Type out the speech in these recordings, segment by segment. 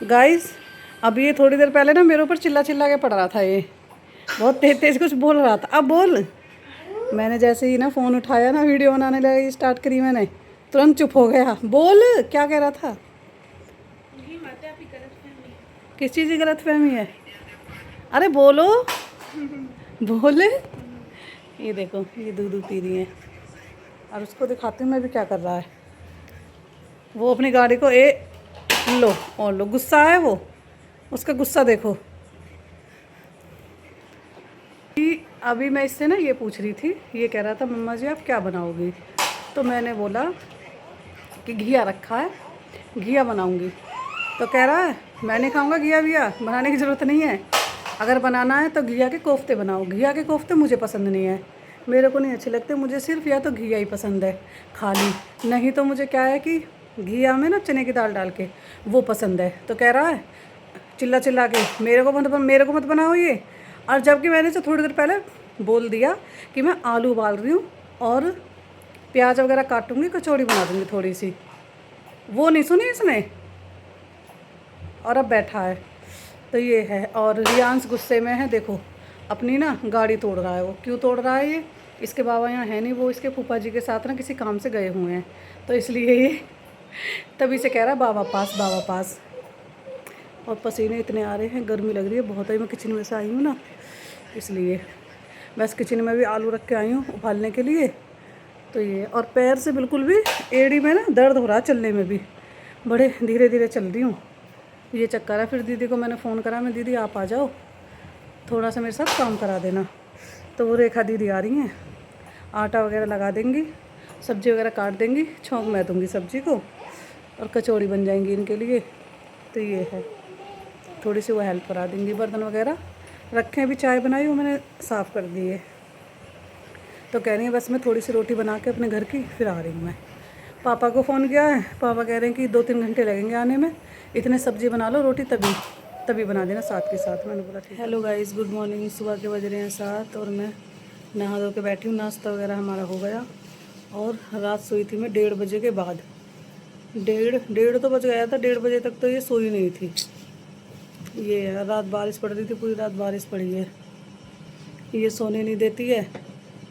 Guys, अब ये थोड़ी देर पहले ना मेरे ऊपर चिल्ला चिल्ला के पड़ रहा था। ये बहुत तेज तेज कुछ बोल रहा था। अब बोल। मैंने जैसे ही ना फ़ोन उठाया ना, वीडियो बनाने लगी, स्टार्ट करी मैंने, तुरंत चुप हो गया। बोल, क्या कह रहा था? किस चीज़ की गलतफहमी है? अरे बोलो। बोले। ये देखो, ये दूध पी रही है और उसको दिखाती हूँ मैं भी क्या कर रहा है। वो अपनी गाड़ी को लो और लो, गुस्सा है वो। उसका गुस्सा देखो। अभी मैं इससे ना ये पूछ रही थी, ये कह रहा था मम्मा जी आप क्या बनाओगी? तो मैंने बोला कि घिया रखा है, घिया बनाऊंगी। तो कह रहा है मैं नहीं खाऊंगा घिया, विया बनाने की ज़रूरत नहीं है। अगर बनाना है तो घिया के कोफ्ते बनाओ। घिया के कोफ्ते मुझे पसंद नहीं है, मेरे को नहीं अच्छे लगते। मुझे सिर्फ या तो घिया ही पसंद है खाली, नहीं तो मुझे क्या है कि घिया में ना चने की दाल डाल के वो पसंद है। तो कह रहा है चिल्ला चिल्ला के मेरे को मत बनाओ ये। और जबकि मैंने इसे थोड़ी देर पहले बोल दिया कि मैं आलू उबाल रही हूँ और प्याज वगैरह काटूंगी, कचौड़ी बना दूँगी थोड़ी सी। वो नहीं सुनी इसने और अब बैठा है। तो ये है। और रियांश गुस्से में है, देखो अपनी ना गाड़ी तोड़ रहा है। वो क्यों तोड़ रहा है? ये इसके बाबा यहाँ है नहीं, वो इसके फूफा जी के साथ ना किसी काम से गए हुए हैं, तो इसलिए ये तभी से कह रहा है बाबा पास, बाबा पास। और पसीने इतने आ रहे हैं, गर्मी लग रही है बहुत ही। मैं किचन में से आई हूँ ना, इसलिए बस किचन में भी आलू रख के आई हूँ उबालने के लिए। तो ये, और पैर से बिल्कुल भी एड़ी में ना दर्द हो रहा है, चलने में भी बड़े धीरे धीरे चल रही हूँ। ये चक्कर है। फिर दीदी को मैंने फ़ोन करा, मैं दीदी आप आ जाओ, थोड़ा सा मेरे साथ काम करा देना। तो वो रेखा दीदी आ रही हैं, आटा वगैरह लगा देंगी, सब्ज़ी वगैरह काट देंगी, छौंक मैं दूँगी सब्ज़ी को और कचौड़ी बन जाएंगी इनके लिए। तो ये है, थोड़ी सी वो हेल्प करा देंगी। बर्तन वगैरह रखे भी, चाय बनाई वो मैंने साफ़ कर दी है। तो कह रही है बस मैं थोड़ी सी रोटी बना के अपने घर की फिर आ रही हूँ मैं। पापा को फ़ोन किया है, पापा कह रहे हैं कि 2-3 घंटे लगेंगे आने में, इतने सब्ज़ी बना लो, रोटी तभी तभी बना देना साथ के साथ। मैंने बोला ठीक। Hello guys, good morning. सुबह के बज रहे हैं 7 और मैं नहा धो के बैठी हूँ। नाश्ता वगैरह हमारा हो गया और रात सोई थी मैं 1:30 बजे के बाद। डेढ़ तो बज गया था, 1:30 बजे तक तो ये सोई नहीं थी। ये रात बारिश पड़ रही थी, पूरी रात बारिश पड़ी है। ये सोने नहीं देती है।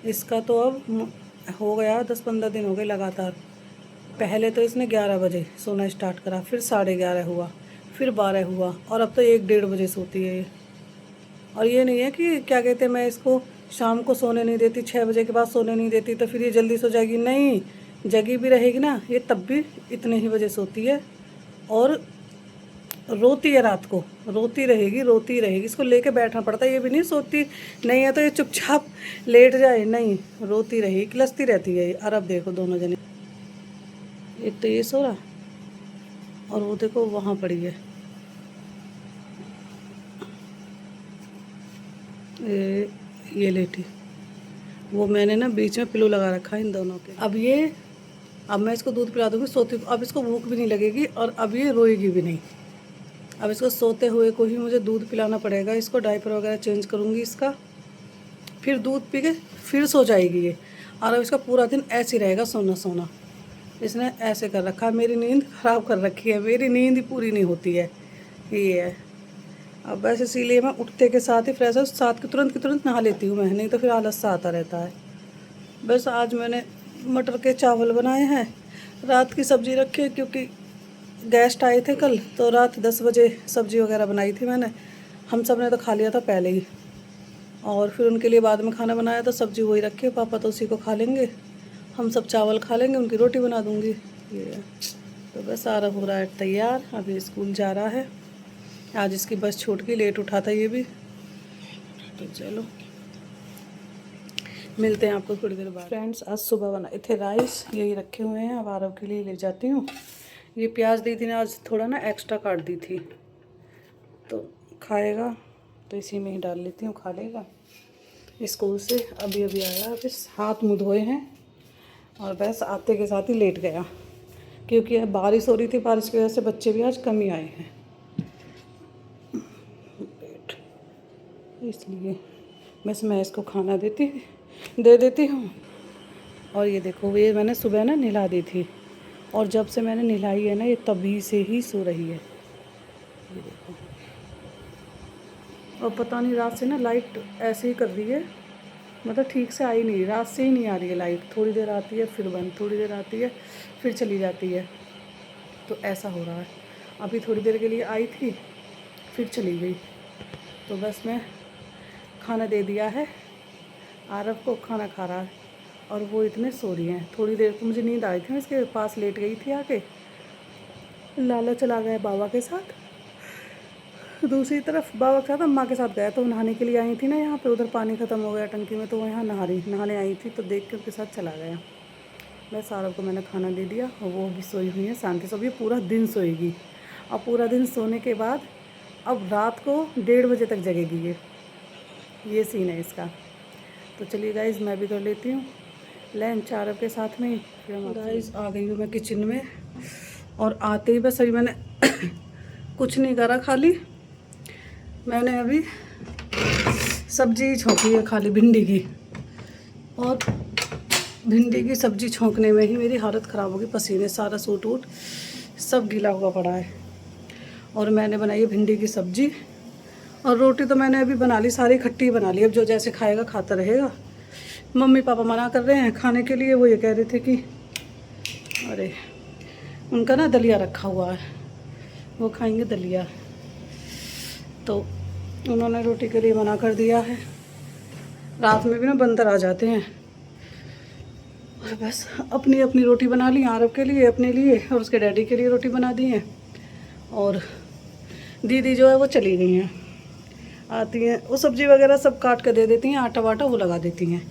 इसका तो अब हो गया 10-15 दिन हो गए लगातार। पहले तो इसने 11 बजे सोना स्टार्ट करा, फिर 11:30 हुआ, फिर 12 हुआ और अब तो 1-1:30 बजे सोती है ये। और ये नहीं है कि क्या कहते हैं मैं इसको शाम को सोने नहीं देती, 6 बजे के बाद सोने नहीं देती तो फिर ये जल्दी सो जाएगी। नहीं, जगी भी रहेगी ना ये तब भी इतने ही बजे सोती है। और रोती है रात को, रोती रहेगी। इसको लेके बैठना पड़ता है, ये भी नहीं सोती नहीं है तो ये चुपचाप लेट जाए, नहीं रोती रहेगी, किलसती रहती है ये। और अब देखो दोनों जने, एक तो ये सो रहा और वो देखो वहाँ पड़ी है, ये लेटी। वो मैंने ना बीच में पिलो लगा रखा है इन दोनों के। अब मैं इसको दूध पिला दूँगी सोती। अब इसको भूख भी नहीं लगेगी और अब ये रोएगी भी नहीं। अब इसको सोते हुए को ही मुझे दूध पिलाना पड़ेगा। इसको डायपर वगैरह चेंज करूँगी इसका, फिर दूध पी के फिर सो जाएगी ये। और अब इसका पूरा दिन ऐसे ही रहेगा, सोना सोना। इसने ऐसे कर रखा है, मेरी नींद ख़राब कर रखी है, मेरी नींद ही पूरी नहीं होती है। ये है। अब बस इसीलिए मैं उठते के साथ ही फ्रेश हो, साथ के तुरंत नहा लेती हूँ मैं, नहीं तो फिर आलस सा आता रहता है। बस आज मैंने मटर के चावल बनाए हैं, रात की सब्ज़ी रखी है क्योंकि गेस्ट आए थे कल, तो रात 10 बजे सब्ज़ी वगैरह बनाई थी मैंने। हम सब ने तो खा लिया था पहले ही, और फिर उनके लिए बाद में खाना बनाया तो सब्ज़ी वही रखी है। पापा तो उसी को खा लेंगे, हम सब चावल खा लेंगे, उनकी रोटी बना दूँगी। ये तो बस सारा हो रहा है तैयार। अभी स्कूल जा रहा है, आज इसकी बस छूट गई, लेट उठा था ये भी। तो चलो मिलते हैं आपको थोड़ी देर बाद। फ्रेंड्स, आज सुबह बनाए थे राइस, यही रखे हुए हैं, अब आरव के लिए ले जाती हूँ। ये प्याज दी थी ना आज, थोड़ा ना एक्स्ट्रा काट दी थी, तो खाएगा तो इसी में ही डाल लेती हूँ, खा लेगा। स्कूल से अभी आया, अभी हाथ मुँह धोए हैं और बस आते के साथ ही लेट गया, क्योंकि बारिश हो रही थी, बारिश की वजह से बच्चे भी आज कम ही आए हैं, इसलिए बस मैं इसको खाना दे देती हूँ। और ये देखो, ये मैंने सुबह ना नहला दी थी और जब से मैंने नहलाई है ना, ये तभी से ही सो रही है। ये देखो। और पता नहीं रात से ना लाइट ऐसे ही कर रही है, मतलब ठीक से आई नहीं, रात से ही नहीं आ रही है लाइट। थोड़ी देर आती है फिर बंद, थोड़ी देर आती है फिर चली जाती है, तो ऐसा हो रहा है। अभी थोड़ी देर के लिए आई थी फिर चली गई। तो बस मैं खाना दे दिया है, आरव को खाना खा रहा है और वो इतने सो रही हैं। थोड़ी देर को मुझे नींद आई थी, मैं इसके पास लेट गई थी आके। लाला चला गया बाबा के साथ, दूसरी तरफ बाबा के साथ अम्मा के साथ गया। तो नहाने के लिए आई थी ना यहाँ पे, उधर पानी ख़त्म हो गया टंकी में, तो वो यहाँ नहाने आई थी, तो देख के उसके साथ चला गया। बस आरव को मैंने खाना दे दिया और वो भी सोई हुई है शांति से। अब ये पूरा दिन सोएगी, और पूरा दिन सोने के बाद अब रात को 1:30 बजे तक जगेगी ये सीन है इसका। तो चलिए गाइस, मैं भी कर लेती हूँ लंच आरव के साथ में ही। फिर गाइस आ गई हूँ मैं किचन में, और आते ही बस अभी मैंने कुछ नहीं करा, खाली मैंने अभी सब्जी छोंकी है खाली भिंडी की, और भिंडी की सब्जी छोंकने में ही मेरी हालत ख़राब होगी। पसीने, सारा सूट वूट सब गीला हुआ पड़ा है। और मैंने बनाई है भिंडी की सब्जी, और रोटी तो मैंने अभी बना ली, सारी खट्टी बना ली। अब जो जैसे खाएगा खाता रहेगा। मम्मी पापा मना कर रहे हैं खाने के लिए, वो ये कह रहे थे कि अरे उनका ना दलिया रखा हुआ है, वो खाएंगे दलिया, तो उन्होंने रोटी के लिए मना कर दिया है। रात में भी ना बंदर आ जाते हैं। और बस अपनी अपनी रोटी बना ली, आरव के लिए, अपने लिए, और उसके डैडी के लिए रोटी बना दी है। और दीदी जो है वो चली गई हैं, आती हैं वो सब्ज़ी वगैरह सब काट कर दे देती हैं, आटा वाटा वो लगा देती हैं।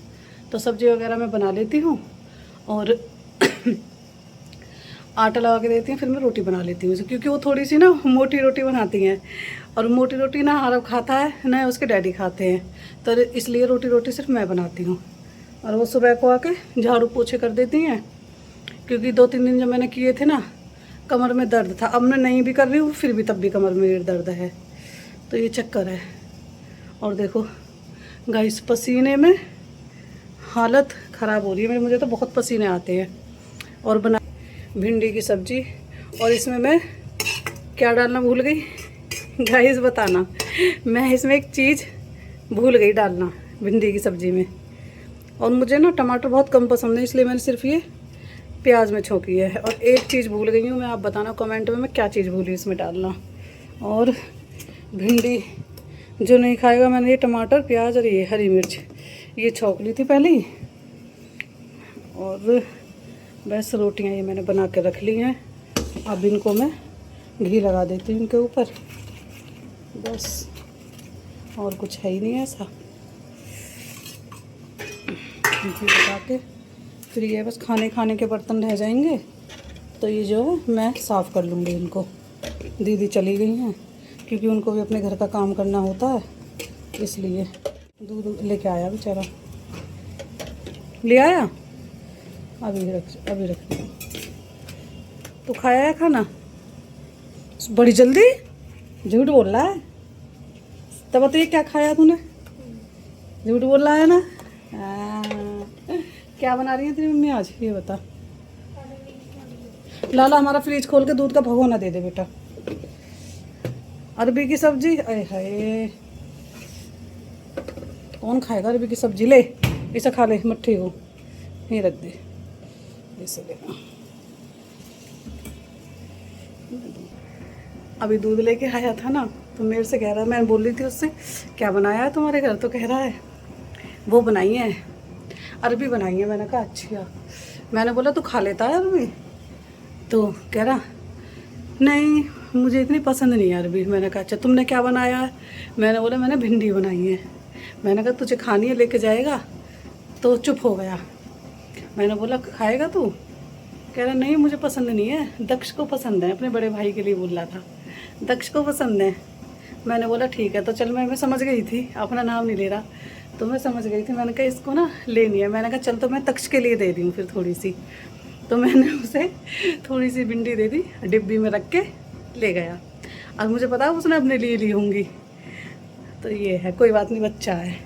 तो सब्ज़ी वगैरह मैं बना लेती हूँ और आटा लगा के देती हैं, फिर मैं रोटी बना लेती हूँ, क्योंकि वो थोड़ी सी ना मोटी रोटी बनाती हैं, और मोटी रोटी ना आरव खाता है ना उसके डैडी खाते हैं, तो इसलिए रोटी सिर्फ मैं बनाती हूँ। और वो सुबह को आके झाड़ू पोछे कर देती हैं, क्योंकि 2-3 दिन जब मैंने किए थे ना कमर में दर्द था। अब मैं नहीं भी कर रही हूँ फिर भी तब भी कमर में दर्द है, तो ये चक्कर है। और देखो गाइस, पसीने में हालत ख़राब हो रही है मेरी, मुझे तो बहुत पसीने आते हैं। और बना भिंडी की सब्जी, और इसमें मैं क्या डालना भूल गई गाइस, बताना। मैं इसमें एक चीज़ भूल गई डालना भिंडी की सब्ज़ी में, और मुझे ना टमाटर बहुत कम पसंद है, इसलिए मैंने सिर्फ ये प्याज में छोंकी है। और एक चीज़ भूल गई हूँ मैं, आप बताना कमेंट में मैं क्या चीज़ भूली इसमें डालना। और भिंडी जो नहीं खाएगा, मैंने ये टमाटर, प्याज और ये हरी मिर्च ये छौंक ली थी पहले ही। और बस रोटियाँ ये मैंने बना के रख ली हैं, अब इनको मैं घी लगा देती हूँ इनके ऊपर, बस और कुछ है ही नहीं ऐसा। घी लगा के फिर ये बस खाने के बर्तन रह जाएंगे, तो ये जो है मैं साफ़ कर लूँगी इनको। दीदी चली गई हैं क्योंकि उनको भी अपने घर का काम करना होता है, इसलिए। दूध लेके आया बेचारा, ले आया, अभी रख। तो खाया है खाना बड़ी जल्दी? झूठ बोल रहा है। तब बताइए क्या खाया तूने? झूठ बोल रहा है ना। क्या बना रही है तेरी मम्मी आज, ये बता। लाला हमारा फ्रिज खोल के दूध का भगोना दे दे बेटा। अरबी की सब्जी, अरे हाय, कौन खाएगा अरबी की सब्जी? ले इसे खा ले, मट्ठी को यहीं रख दे, इसे लेना। अभी दूध लेके आया था ना, तो मेरे से कह रहा है, मैं बोल रही थी उससे क्या बनाया है तुम्हारे घर, तो कह रहा है वो बनाई है अरबी बनाई है। मैंने कहा अच्छा। मैंने बोला तू खा लेता है अरबी? तो कह रहा नहीं मुझे इतनी पसंद नहीं है अरबी। मैंने कहा अच्छा तुमने क्या बनाया है? मैंने बोला मैंने भिंडी बनाई है। मैंने कहा तुझे खानी है लेके जाएगा? तो चुप हो गया। मैंने बोला खाएगा तू? कह रहा नहीं मुझे पसंद नहीं है, दक्ष को पसंद है। अपने बड़े भाई के लिए बोल रहा था, दक्ष को पसंद है। मैंने बोला ठीक है। तो चल मैं समझ गई थी, अपना नाम नहीं ले रहा, तो मैं समझ गई थी। मैंने कहा इसको ना लेनी है। मैंने कहा चल तो मैं दक्ष के लिए दे दी हूँ फिर थोड़ी सी। तो मैंने उसे थोड़ी सी भिंडी दे दी, डिब्बी में रख के ले गया। और मुझे पता है उसने अपने लिए ली होंगी। तो ये है, कोई बात नहीं, बच्चा है,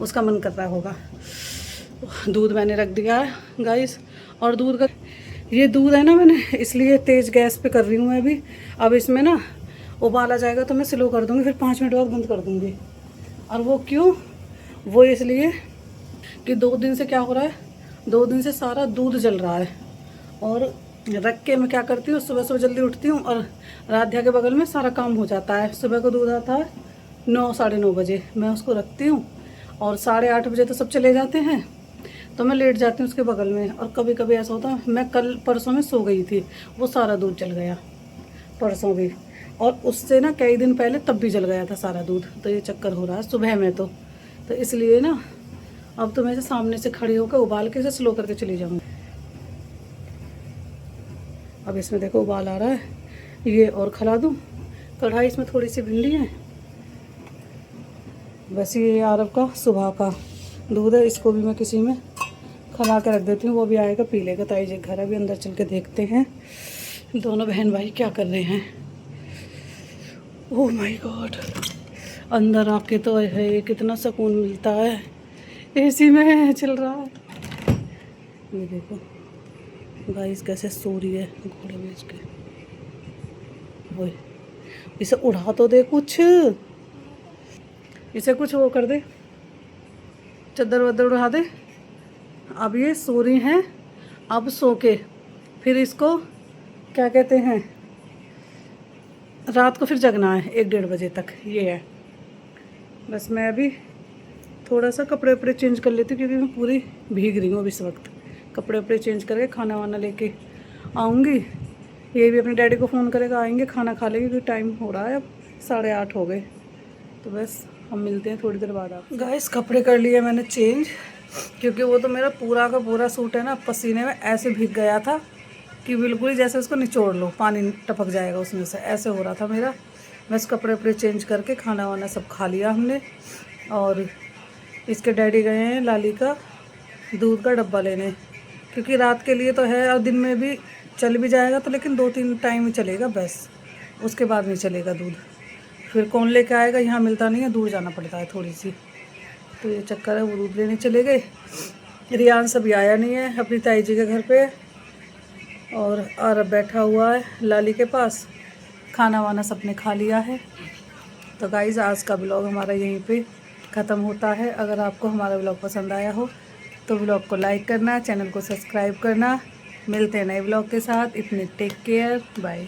उसका मन कर रहा होगा। दूध मैंने रख दिया है गाइस, और दूध का ये दूध है ना, मैंने इसलिए तेज़ गैस पे कर रही हूँ मैं अभी। अब इसमें ना उबाल आ जाएगा तो मैं स्लो कर दूँगी, फिर 5 मिनट बाद बंद कर दूँगी। और वो क्यों? वो इसलिए कि 2 दिन से क्या हो रहा है, 2 दिन से सारा दूध जल रहा है। और रख के मैं क्या करती हूँ, सुबह सुबह जल्दी उठती हूँ और राधिया के बगल में सारा काम हो जाता है। सुबह को दूध आता है 9 साढ़े 9 बजे, मैं उसको रखती हूँ और 8:30 बजे तो सब चले जाते हैं, तो मैं लेट जाती हूँ उसके बगल में। और कभी कभी ऐसा होता है, मैं कल परसों में सो गई थी, वो सारा दूध जल गया परसों भी, और उससे ना कई दिन पहले तब भी जल गया था सारा दूध। तो ये चक्कर हो रहा है सुबह में तो इसलिए ना अब तो मैं इसे सामने से खड़ी होकर उबाल के इसे स्लो करके चली जाऊँगी। अब इसमें देखो उबाल आ रहा है, ये और खिला दूँ कढ़ाई। इसमें थोड़ी सी भिंडी है, बस ये आरव का सुबह का दूध है, इसको भी मैं किसी में खिला के रख देती हूँ, वो भी आएगा पी लेगा। ताई जी घर अभी अंदर चल के देखते हैं दोनों बहन भाई क्या कर रहे हैं। ओह माय गॉड, अंदर आके तो है कितना सुकून मिलता है, एसी में चल रहा है। ये देखो गाइस कैसे सो रही है घोड़े बेच के। वो इसे उड़ा तो दे, कुछ इसे कुछ वो कर दे, चद्दर वद्दर उड़ा दे। अब ये सो रही हैं, अब सो के फिर इसको क्या कहते हैं, रात को फिर जगना है 1-1:30 बजे तक, ये है। बस मैं अभी थोड़ा सा कपड़े वपड़े चेंज कर लेती हूँ क्योंकि मैं पूरी भीग रही हूँ अब इस वक्त। कपड़े वपड़े चेंज करके खाना वाना लेके आऊँगी। ये भी अपने डैडी को फ़ोन करेगा, आएंगे खाना खा लेंगे क्योंकि टाइम हो रहा है अब 8:30 हो गए। तो बस हम मिलते हैं थोड़ी देर बाद। आप गाइस कपड़े कर लिए मैंने चेंज, क्योंकि वो तो मेरा पूरा का पूरा सूट है ना पसीने में ऐसे भीग गया था कि बिल्कुल ही जैसे उसको निचोड़ लो, पानी टपक जाएगा उसमें से, ऐसे हो रहा था मेरा। बस कपड़े वपड़े चेंज करके खाना वाना सब खा लिया हमने। और इसके डैडी गए हैं लाली का दूध का डब्बा लेने, क्योंकि रात के लिए तो है और दिन में भी चल भी जाएगा तो, लेकिन 2-3 टाइम ही चलेगा बस, उसके बाद नहीं चलेगा दूध। फिर कौन लेके आएगा, यहाँ मिलता नहीं है, दूर जाना पड़ता है थोड़ी सी। तो ये चक्कर है, वो दूध लेने चले गए। रियान सभी आया नहीं है, अपनी ताई जी के घर पे, और आरब बैठा हुआ है लाली के पास। खाना वाना सबने खा लिया है। तो गाइज़ आज का ब्लॉग हमारा यहीं पे ख़त्म होता है। अगर आपको हमारा ब्लॉग पसंद आया हो तो ब्लॉग को लाइक करना, चैनल को सब्सक्राइब करना। मिलते हैं नए ब्लॉग के साथ। इतने टेक केयर, बाय।